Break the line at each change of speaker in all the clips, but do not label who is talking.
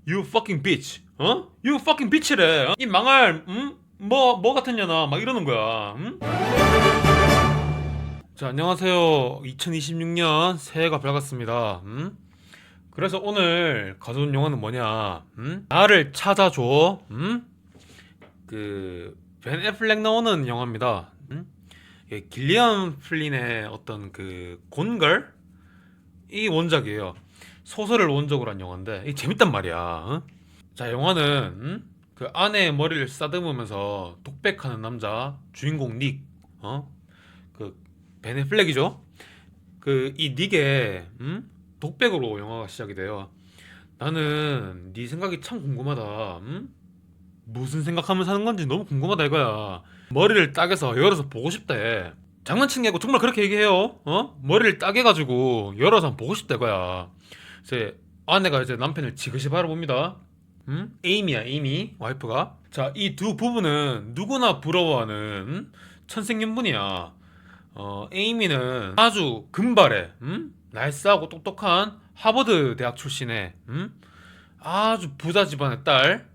You fucking bitch. You fucking bitch래. 이 망할 뭐 같은 년아 막 이러는 거야. 자, 안녕하세요. 2026년 새해가 밝았습니다. 그래서 오늘 가져온 영화는 뭐냐? 나를 찾아줘. 벤 애플렉 나오는 영화입니다. 예, 길리안 플린의 어떤 곤걸 이 원작이에요. 소설을 원작으로 한 영화인데 이 재밌단 말이야. 자, 영화는 그 아내의 머리를 쓰다듬으면서 독백하는 남자 주인공 닉, 그 베네플렉이죠. 그 이 닉의 독백으로 영화가 시작이 돼요. 나는 네 생각이 참 궁금하다. 무슨 생각하면 사는 건지 너무 궁금하다 이거야. 머리를 따개서 열어서 보고 싶대. 장난친 게 아니고 정말 그렇게 얘기해요. 머리를 따개가지고 열어서 한번 보고 싶다 이거야. 이제 아내가 이제 남편을 지그시 바라봅니다. 에이미야, 에이미 와이프가. 자, 이 두 부부는 누구나 부러워하는 천생연분이야. 에이미는 아주 금발에 날쌔하고 똑똑한 하버드 대학 출신의 아주 부자 집안의 딸,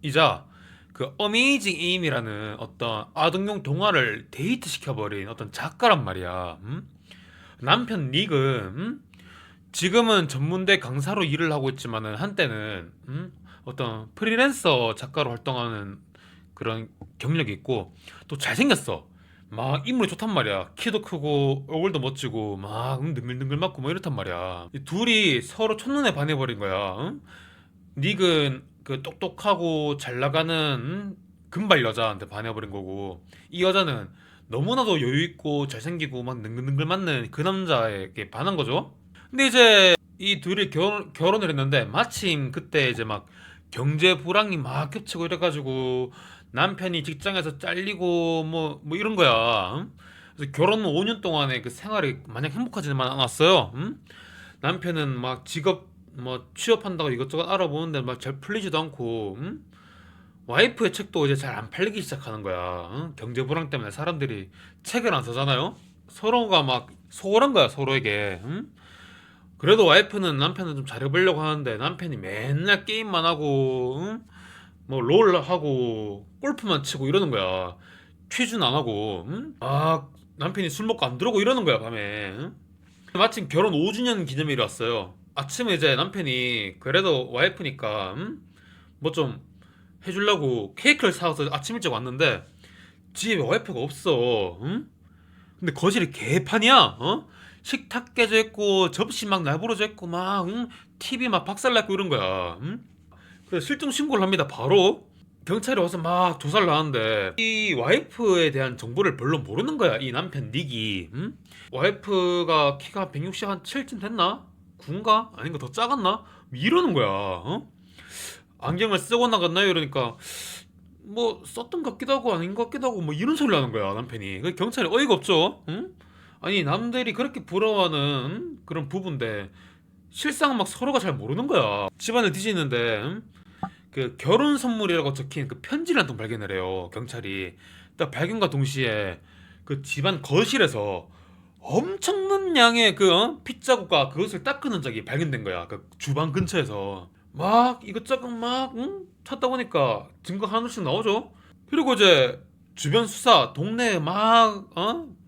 이자 그 어메이징 에이미라는 어떤 아동용 동화를 데이트 시켜버린 어떤 작가란 말이야. 남편 닉은 지금은 전문대 강사로 일을 하고 있지만은 한때는 어떤 프리랜서 작가로 활동하는 그런 경력이 있고 또 잘생겼어. 막 인물이 좋단 말이야. 키도 크고 얼굴도 멋지고 막 능글능글 맞고 뭐 이렇단 말이야. 이 둘이 서로 첫눈에 반해버린 거야. 닉은 그 똑똑하고 잘 나가는 금발 여자한테 반해버린 거고 이 여자는 너무나도 여유 있고 잘생기고 막 능글능글 맞는 그 남자에게 반한 거죠. 근데 이제 이 둘이 결혼을 했는데 마침 그때 이제 막 경제 불황이 막 겹치고 이래가지고 남편이 직장에서 잘리고 뭐 이런 거야. 그래서 결혼 5년 동안의 그 생활이 마냥 행복하지는 않았어요. 남편은 막 직업 뭐 취업한다고 이것저것 알아보는데 막 잘 풀리지도 않고 와이프의 책도 이제 잘 안 팔리기 시작하는 거야. 경제 불황 때문에 사람들이 책을 안 사잖아요. 서로가 막 소홀한 거야 서로에게. 그래도 와이프는 남편을 좀 잘해보려고 하는데 남편이 맨날 게임만 하고 뭐 롤 하고 골프만 치고 이러는 거야. 취준 안 하고 남편이 술 먹고 안 들어오고 이러는 거야 밤에. 마침 결혼 5주년 기념일이 왔어요. 아침에 이제 남편이 그래도 와이프니까 뭐 좀 해주려고 케이크를 사와서 아침 일찍 왔는데 집에 와이프가 없어. 근데 거실이 개판이야. 식탁 깨져 있고 접시 막 날부러져 있고 막 TV 막 박살났고 이런 거야. 그래서 실종 신고를 합니다. 바로 경찰이 와서 막 조사를 하는데 이 와이프에 대한 정보를 별로 모르는 거야. 이 남편 닉이. 와이프가 키가 160 한 7쯤 됐나? 9인가? 아닌가 더 작았나? 이러는 거야. 안경을 쓰고 나갔나요? 이러니까 뭐 썼던 것 같기도 하고 아닌 것 같기도 하고 뭐 이런 소리를 하는 거야 남편이. 그 경찰이 어이가 없죠. 아니 남들이 그렇게 부러워하는 그런 부부인데 실상 막 서로가 잘 모르는 거야. 집안을 뒤지는데 그 결혼 선물이라고 적힌 그 편지를 한 통 발견을 해요 경찰이. 딱 발견과 동시에 그 집안 거실에서 엄청난 양의 핏자국과 그것을 닦은 흔적이 발견된 거야. 그 주방 근처에서 막 이것저것 막 찾다 보니까 증거 하나씩 나오죠. 그리고 이제 주변 수사 동네에 막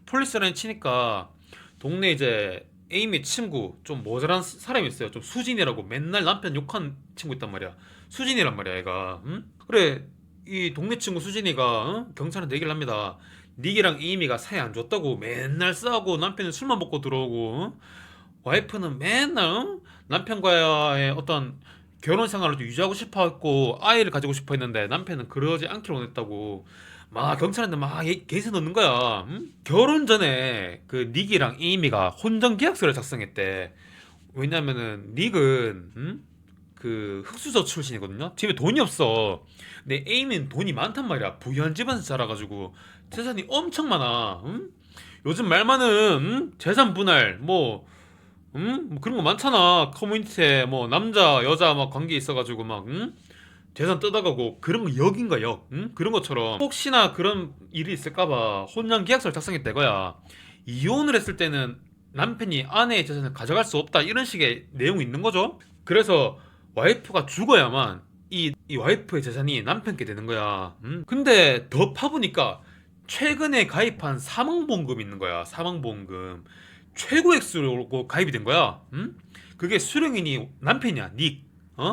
폴리스라인 치니까 동네 이제 에이미 친구 좀 모자란 사람이 있어요. 좀 수진이라고 맨날 남편 욕한 친구 있단 말이야. 수진이란 말이야 얘가. 그래 이 동네 친구 수진이가 경찰한테 얘기를 합니다. 닉이랑 에이미가 사이 안 좋았다고 맨날 싸우고 남편은 술만 먹고 들어오고 와이프는 맨날 남편과의 어떤 결혼 생활을 좀 유지하고 싶어 했고 아이를 가지고 싶어 했는데 남편은 그러지 않기로 원했다고 막 경찰한테 막 개세 넣는 거야. 결혼 전에 그 닉이랑 에이미가 혼전 계약서를 작성했대. 왜냐면은 닉은 그 흑수저 출신이거든요. 집에 돈이 없어. 근데 에이미는 돈이 많단 말이야. 부유한 집안에서 자라가지고 재산이 엄청 많아. 요즘 말 많은 재산 분할 뭐 그런 거 많잖아. 커뮤니티에 뭐 남자 여자 막 관계 있어가지고 막 재산 뜯어가고 그런 거 역인 거야 역. 그런 것처럼 혹시나 그런 일이 있을까봐 혼전 계약서를 작성했다 이거야. 이혼을 했을 때는 남편이 아내의 재산을 가져갈 수 없다 이런 식의 내용이 있는 거죠. 그래서 와이프가 죽어야만 이 와이프의 재산이 남편께 되는 거야. 근데 더 파보니까 최근에 가입한 사망보험금이 있는 거야. 사망보험금 최고 액수로 가입이 된 거야. 그게 수령인이 남편이야. 닉.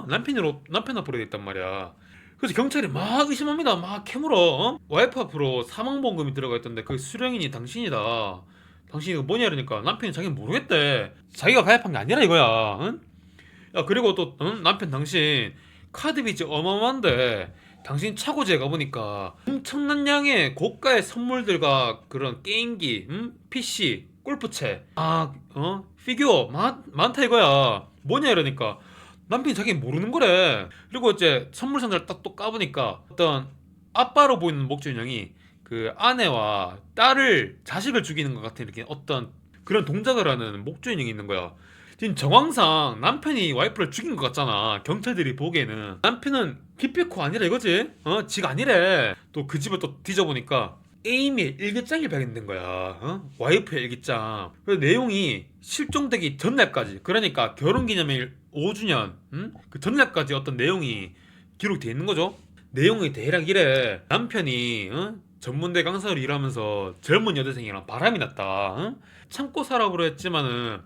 남편 앞으로 돼 있단 말이야. 그래서 경찰이 막 의심합니다. 막 캐물어. 와이프 앞으로 사망보험금이 들어가 있던데 그 수령인이 당신이다. 당신이 이거 뭐냐 이러니까 남편이 자기는 모르겠대. 자기가 가입한 게 아니라 이거야. 응? 야 그리고 또 남편 당신 카드 빚이 어마어마한데 당신 차고지에 가보니까 엄청난 양의 고가의 선물들과 그런 게임기, PC, 골프채, 피규어 많다 이거야. 뭐냐 이러니까 남편이 자기 모르는 거래. 그리고 이제 선물 상자를 딱 또 까보니까 어떤 아빠로 보이는 목조 인형이 그 아내와 딸을 자식을 죽이는 것 같은 이렇게 어떤 그런 동작을 하는 목조 인형이 있는 거야. 지금 정황상 남편이 와이프를 죽인 것 같잖아. 경찰들이 보기에는 남편은 기필코 아니라 이거지. 지가 아니래. 또 그 집을 또 뒤져보니까 에이미의 일기장이 발견된 거야. 와이프의 일기장. 그 내용이 실종되기 전날까지, 그러니까 결혼기념일 5주년 그 전날까지 어떤 내용이 기록되어 있는 거죠. 내용이 대략 이래. 남편이 전문대 강사로 일하면서 젊은 여대생이랑 바람이 났다. 참고 살아보려 했지만은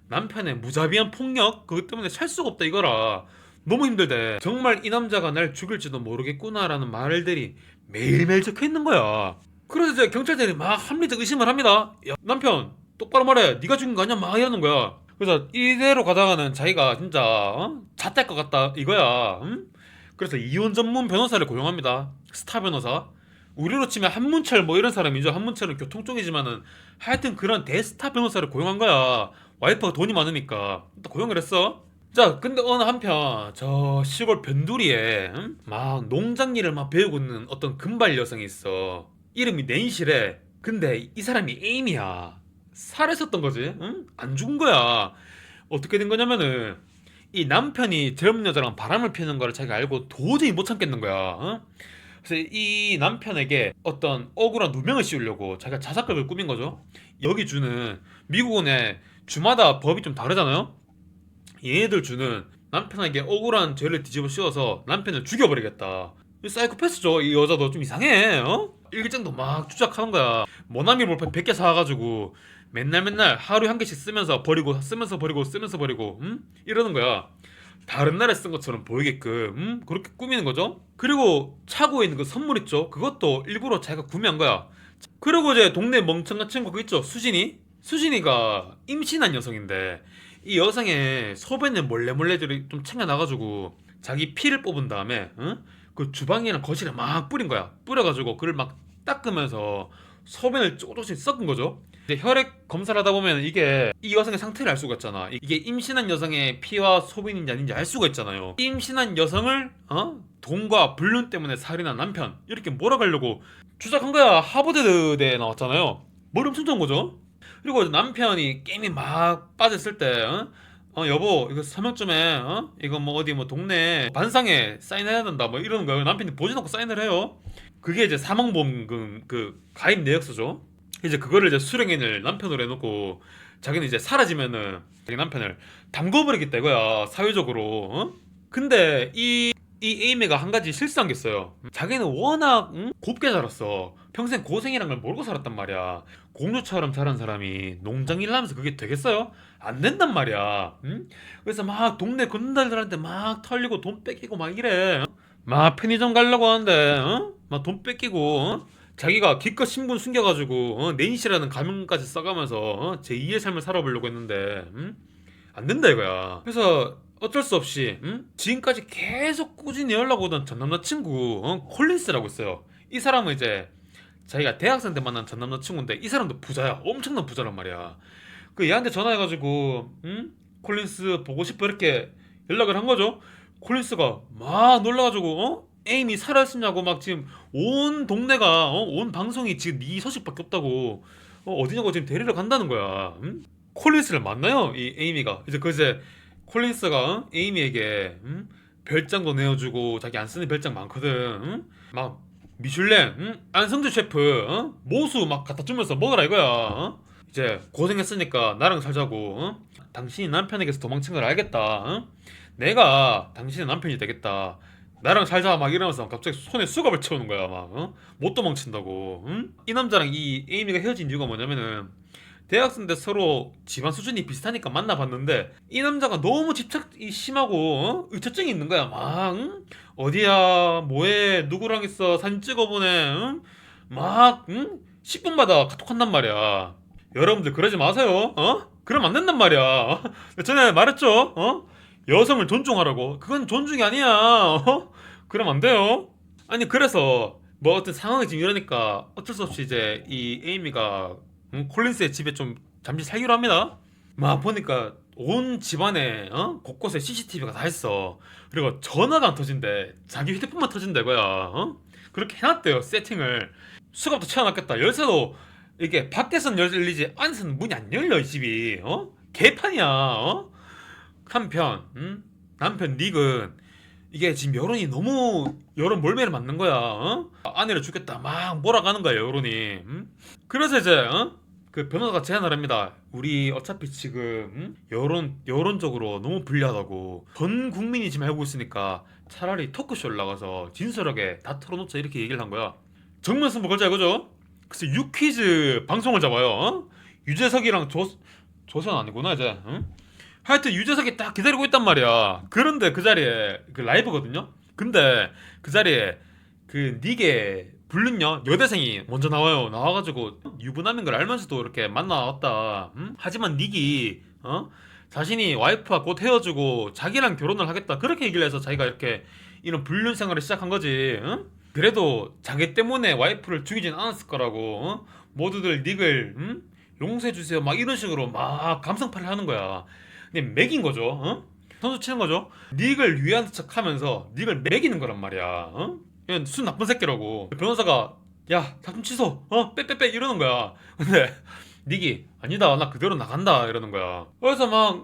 남편의 무자비한 폭력 그것 때문에 살 수가 없다 이거라. 너무 힘들대. 정말 이 남자가 날 죽일지도 모르겠구나라는 말들이 매일매일 적혀 있는 거야. 그래서 이제 경찰들이 막 합리적 의심을 합니다. 야 남편 똑바로 말해. 네가 죽인 거 아니야? 막 이러는 거야. 그래서 이대로 가다가는 자기가 진짜 잣될 것 같다 이거야. 그래서 이혼 전문 변호사를 고용합니다. 스타 변호사. 우리로 치면 한문철 뭐 이런 사람이죠. 한문철은 교통 쪽이지만은 하여튼 그런 대스타 변호사를 고용한 거야. 와이프가 돈이 많으니까 또 고용을 했어. 자, 근데 어느 한편 저 시골 변두리에 막 농장 일을 막 배우고 있는 어떤 금발 여성이 있어. 이름이 낸시래. 근데 이 사람이 에임이야. 살했었던 거지. 응? 안 죽은 거야. 어떻게 된 거냐면은 이 남편이 젊은 여자랑 바람을 피우는 거를 자기가 알고 도저히 못 참겠는 거야. 응? 그래서 이 남편에게 어떤 억울한 누명을 씌우려고 자기가 자작극을 꾸민 거죠. 여기 주는 미국은 주마다 법이 좀 다르잖아요. 얘네들 주는 남편에게 억울한 죄를 뒤집어 씌워서 남편을 죽여버리겠다. 이 사이코패스죠. 이 여자도 좀 이상해. 일기장도 막 추적하는 거야. 모나미 볼펜 100개 사가지고 맨날 하루에 한 개씩 쓰면서 버리고 쓰면서 버리고 쓰면서 버리고 이러는 거야. 다른 나라에 쓴 것처럼 보이게끔 그렇게 꾸미는 거죠. 그리고 차고에 있는 그 선물 있죠. 그것도 일부러 자기가 구매한 거야. 그리고 이제 동네 멍청한 친구 그 있죠. 수진이가 임신한 여성인데 이 여성의 소변을 몰래 좀 챙겨놔가지고 자기 피를 뽑은 다음에 그 주방이랑 거실에 막 뿌린 거야. 뿌려가지고 그걸 막 닦으면서 소변을 조금씩 섞은 거죠. 이제 혈액 검사를 하다 보면 이게 이 여성의 상태를 알 수가 있잖아. 이게 임신한 여성의 피와 소변인지 아닌지 알 수가 있잖아요. 임신한 여성을 돈과 불륜 때문에 살인한 남편 이렇게 몰아가려고 주작한 거야. 하버드대에 나왔잖아요. 머리 엄청 좋은 거죠. 그리고 남편이 게임이 막 빠졌을 때 여보 이거 서명 좀 해. 이거 뭐 어디 뭐 동네 반상에 사인해야 된다 뭐 이러는 거예요. 남편이 보지도 않고 사인을 해요. 그게 이제 사망보험금 그 가입 내역서죠. 이제 그거를 이제 수령인을 남편으로 해놓고 자기는 이제 사라지면은 자기 남편을 담궈버리겠다 이거야 사회적으로. 근데 이 에이미가 한 가지 실수한 게 있어요. 자기는 워낙 곱게 자랐어. 평생 고생이란 걸 모르고 살았단 말이야. 공주처럼 자란 사람이 농장 일 하면서 그게 되겠어요? 안 된단 말이야. 그래서 막 동네 건달들한테 막 털리고 돈 뺏기고 막 이래. 막 편의점 가려고 하는데 막 돈 뺏기고 자기가 기껏 신분 숨겨가지고 네이시라는 가명까지 써가면서 제2의 삶을 살아보려고 했는데 안 된다 이거야. 그래서 어쩔 수 없이 지금까지 계속 꾸준히 연락 오던 전 남자친구 콜린스라고 있어요. 이 사람은 이제 자기가 대학생 때 만난 전 남자친구인데 이 사람도 부자야. 엄청난 부자란 말이야. 그 얘한테 전화해가지고 콜린스 보고 싶어 이렇게 연락을 한 거죠. 콜린스가 막 놀라가지고 에이미 살아있냐고 막 지금 온 동네가 온 방송이 지금 네 소식밖에 없다고 어디냐고 지금 데리러 간다는 거야. 콜린스를 만나요 이 에이미가. 이제 콜린스가 에이미에게 별장도 내어주고 자기 안 쓰는 별장 많거든. 막 미슐랭 안성재 셰프 모수 막 갖다 주면서 먹으라 이거야. 이제 고생했으니까 나랑 살자고. 당신이 남편에게서 도망친 걸 알겠다. 내가 당신의 남편이 되겠다. 나랑 살자 막 이러면서 갑자기 손에 수갑을 채우는 거야 막 못 도망친다고. 응? 이 남자랑 이 에이미가 헤어진 이유가 뭐냐면은 대학생 때 서로 집안 수준이 비슷하니까 만나봤는데 이 남자가 너무 집착이 심하고 의처증이 있는 거야 막 응? 어디야 뭐해 누구랑 있어 사진 찍어보내 응? 막 응? 10분마다 카톡한단 말이야. 여러분들 그러지 마세요. 그러면 안 된단 말이야. 전에 말했죠. 여성을 존중하라고. 그건 존중이 아니야. 그러면 안 돼요. 아니 그래서 뭐 어떤 상황이 지금 이러니까 어쩔 수 없이 이제 이 에이미가 콜린스의 집에 좀 잠시 살기로 합니다. 막 보니까 온 집안에 곳곳에 CCTV가 다 있어. 그리고 전화가 안 터진대. 자기 휴대폰만 터진대 이거야. 그렇게 해놨대요 세팅을. 수갑도 채워놨겠다. 열쇠도 이게 밖에서는 열리지 안에서는 문이 안 열려 이 집이. 개판이야. 한편 남편 닉은 이게 지금 여론이 너무 여론 몰매를 맞는 거야. 아내를 죽겠다 막 몰아가는 거야 여론이. 그래서 이제 그 변호사가 제안을 합니다. 우리 어차피 지금 여론적으로 너무 불리하다고 전 국민이 지금 알고 있으니까 차라리 토크쇼를 나가서 진솔하게 다 털어놓자 이렇게 얘기를 한 거야. 정면 승부 걸자 이거죠. 그래서 유퀴즈 방송을 잡아요. 유재석이랑 조선 아니구나 이제. 하여튼 유재석이 딱 기다리고 있단 말이야. 그런데 그 자리에 그 라이브거든요. 근데 그 자리에 그 닉의 불륜녀 여대생이 먼저 나와요. 나와가지고 유부남인 걸 알면서도 이렇게 만나왔다. 하지만 닉이 자신이 와이프와 곧 헤어지고 자기랑 결혼을 하겠다 그렇게 얘기를 해서 자기가 이렇게 이런 불륜 생활을 시작한 거지. 그래도 자기 때문에 와이프를 죽이진 않았을 거라고. 모두들 닉을 용서해 주세요 막 이런 식으로 막 감성팔이를 하는 거야. 근데 맥인 거죠. 선수 치는 거죠. 닉을 위한 척하면서 닉을 매기는 거란 말이야. 이건 순 나쁜 새끼라고. 변호사가 야 작품 취소 빼빼빼 이러는 거야. 근데 닉이 아니다 나 그대로 나간다 이러는 거야. 그래서 막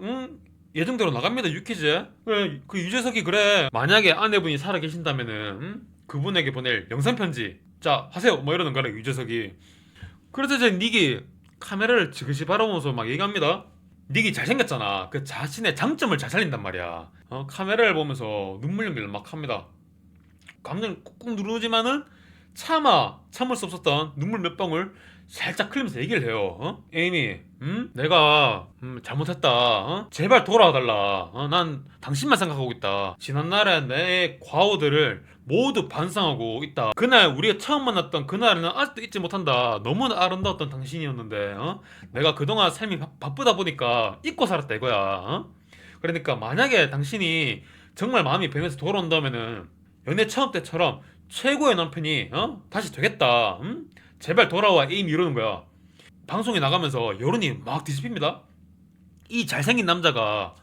예정대로 나갑니다 유키즈. 그래, 그 유재석이 그래 만약에 아내분이 살아 계신다면은 그분에게 보낼 영상 편지 자 하세요 뭐 이러는 거야 유재석이. 그래서 이제 닉이 카메라를 지그시 바라보면서 막 얘기합니다. 닉이 잘생겼잖아. 그 자신의 장점을 잘 살린단 말이야. 카메라를 보면서 눈물 연기를 막 합니다. 감정을 꾹꾹 누르지만은 참을 수 없었던 눈물 몇 방울 살짝 흘리면서 얘기를 해요. 에이미, 내가 잘못했다. 제발 돌아와달라. 난 당신만 생각하고 있다. 지난날의 내 과오들을 모두 반성하고 있다. 그날 우리가 처음 만났던 그날은 아직도 잊지 못한다. 너무나 아름다웠던 당신이었는데, 내가 그동안 삶이 바쁘다 보니까 잊고 살았다 이거야. 그러니까 만약에 당신이 정말 마음이 변해서 돌아온다면은 연애 처음 때처럼 최고의 남편이 다시 되겠다. 제발 돌아와 에이미 이러는 거야. 방송에 나가면서 여론이 막 뒤집힙니다. 이 잘생긴 남자가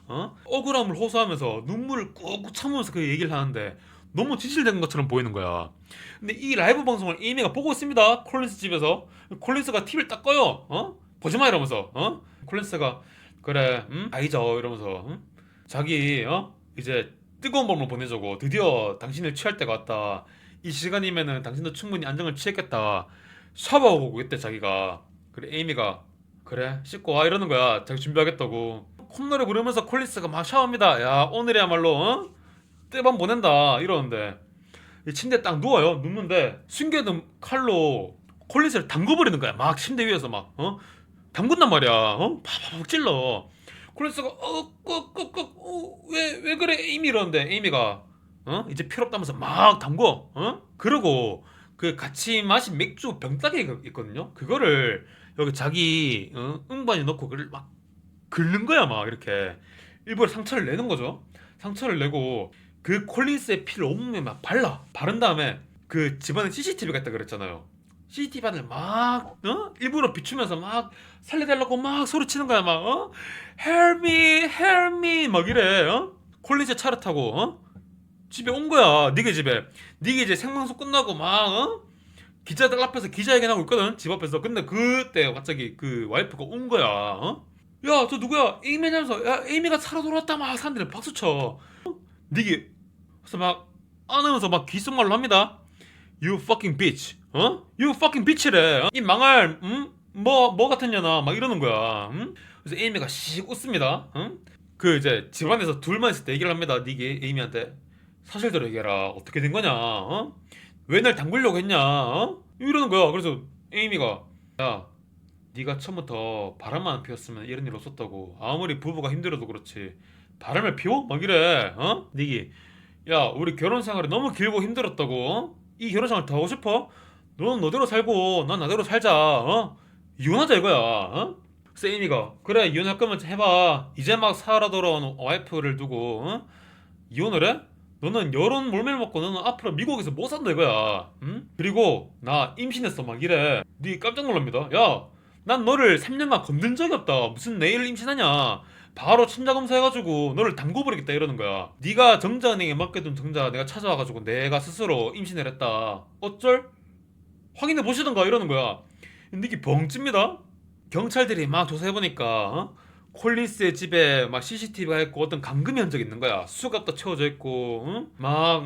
억울함을 호소하면서 눈물을 꾹꾹 참으면서 그 얘기를 하는데 너무 진실된 것처럼 보이는 거야. 근데 이 라이브 방송을 에이미가 보고 있습니다. 콜린스 집에서. 콜린스가 TV를 딱 꺼요. 보지마 이러면서. 콜린스가 그래 다 잊어 이러면서 자기 이제 뜨거운 밤을 보내자고 드디어 당신을 취할 때가 왔다. 이 시간이면은 당신도 충분히 안정을 취했겠다. 샤워하고 오겠대 자기가. 그래 에이미가 그래 씻고 와 이러는 거야. 자기 준비하겠다고. 콧노래 부르면서 콜린스가 막 샤워합니다. 야 오늘이야말로 뜨밤 보낸다 이러는데 이 침대에 딱 누워요. 눕는데 숨겨둔 칼로 콜린스를 담궈버리는 거야. 막 침대 위에서 막 담근단 말이야. 팍팍 찔러. 콜린스가 왜 그래 에이미 이러는데 에이미가 이제 필요 없다면서 막 담궈. 그러고 그 같이 마신 맥주 병따개 있거든요. 그거를 여기 자기 음반에 넣고 그걸 막 긁는 거야. 막 이렇게 일부러 상처를 내는 거죠. 상처를 내고 그 콜린스의 피를 온몸에 막 바른 다음에 그 집안에 CCTV가 있다 그랬잖아요. CCTV 안을 막 일부러 비추면서 막 살려달라고 막 소리치는 거야. 막 Help me, help me 막 이래. 콜린스 차를 타고 집에 온 거야. 니게 집에. 니게 이제 생방송 끝나고 막 기자들 앞에서 기자회견하고 있거든. 집 앞에서. 근데 그때 갑자기 그 와이프가 온 거야. 야, 저 누구야? 에이미냐면서. 야, 에이미가 살아 돌아왔다. 막 사람들이 박수 쳐. 니게 그래서 막 안으면서 막 귓속말로 합니다. You fucking bitch. You fucking bitch래. 이 망할 뭐 같은 년아 막 이러는 거야. 그래서 에이미가 씩 웃습니다. 그 이제 집안에서 둘만 있을 때 얘기를 합니다. 니게 에이미한테 사실대로 얘기해라. 어떻게 된 거냐? 어? 왜 날 담그려고 했냐? 어? 이러는 거야. 그래서 에이미가 야, 네가 처음부터 바람만 안 피웠으면 이런 일 없었다고. 아무리 부부가 힘들어도 그렇지. 바람을 피워? 막 이래. 어? 니기. 야, 우리 결혼 생활이 너무 길고 힘들었다고. 어? 이 결혼 생활 더 하고 싶어? 너는 너대로 살고 난 나대로 살자. 어? 이혼하자 이거야. 어? 세이미가 그래 이혼할 거면 해봐. 이제 막 살아 돌아온 와이프를 두고 어? 이혼을 해? 너는 여론 몰매를 먹고 너는 앞으로 미국에서 못 산다 이거야. 응? 그리고 나 임신했어 막 이래. 네 깜짝 놀랍니다. 야, 난 너를 3년간 건든 적이 없다. 무슨 내일 임신하냐? 바로 친자 검사해가지고 너를 담궈버리겠다 이러는 거야. 네가 정자은행에 맡겨둔 정자 내가 찾아와가지고 내가 스스로 임신을 했다. 어쩔? 확인해 보시던가 이러는 거야. 근데 이게 벙집니다. 경찰들이 막 조사해보니까 콜린스의 집에 막 CCTV가 있고 어떤 감금 현적이 있는 거야. 수갑도 채워져 있고 막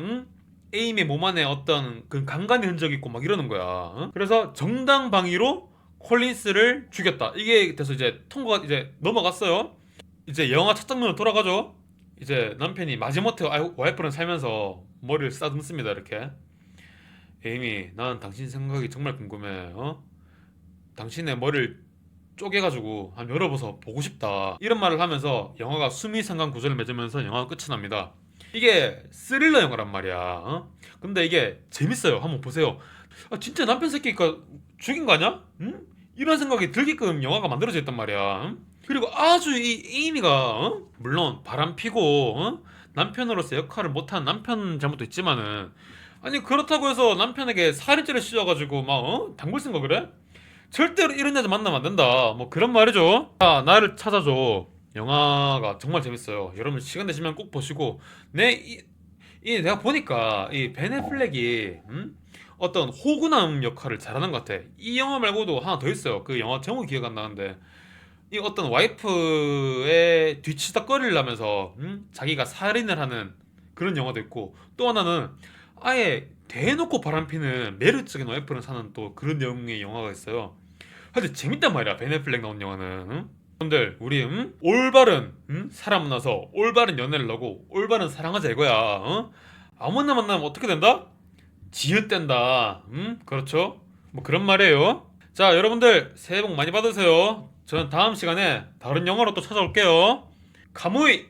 에임의 몸 안에 어떤 그 강간의 흔적이 있고 막 이러는 거야. 그래서 정당방위로 콜린스를 죽였다. 이게 돼서 이제 통과가 이제 넘어갔어요. 이제 영화 첫 장면으로 돌아가죠. 이제 남편이 마지못해 와이프랑 살면서 머리를 쓰다듬습니다. 이렇게 에이미, 난 당신 생각이 정말 궁금해. 어? 당신의 머리를 쪼개가지고 한번 열어봐서 보고 싶다 이런 말을 하면서 영화가 수미상관 구조를 맺으면서 영화가 끝이 납니다. 이게 스릴러 영화란 말이야. 어? 근데 이게 재밌어요. 한번 보세요. 아, 진짜 남편 새끼가 죽인 거 아니야? 응? 이런 생각이 들게끔 영화가 만들어져 있단 말이야. 응? 그리고 아주 이 에이미가 물론 바람 피고 남편으로서 역할을 못한 남편 잘못도 있지만은 아니 그렇다고 해서 남편에게 살인죄를 씌워가지고 막 단골 쓴거 그래? 절대로 이런 여자 만나면 안 된다. 뭐 그런 말이죠. 아, 나를 찾아줘. 영화가 정말 재밌어요. 여러분 시간 되시면 꼭 보시고 이 내가 보니까 이 베네 플렉이 어떤 호구남 역할을 잘하는 것 같아. 이 영화 말고도 하나 더 있어요. 그 영화 제목이 기억 안 나는데 이 어떤 와이프의 뒤치다꺼리를 하면서 자기가 살인을 하는 그런 영화도 있고 또 하나는 아예 대놓고 바람피는 매력적인 와이프를 사는 또 그런 내용의 영화가 있어요. 근데 재밌단 말이야 베네플렉 나온 영화는. 여러분들 우리 올바른 사람 만나서 올바른 연애를 하고 올바른 사랑하자 이거야. 아무나 만나면 어떻게 된다? 지읒된다. 그렇죠? 뭐 그런 말이에요. 자 여러분들 새해 복 많이 받으세요. 저는 다음 시간에 다른 영화로 또 찾아올게요. 카무이.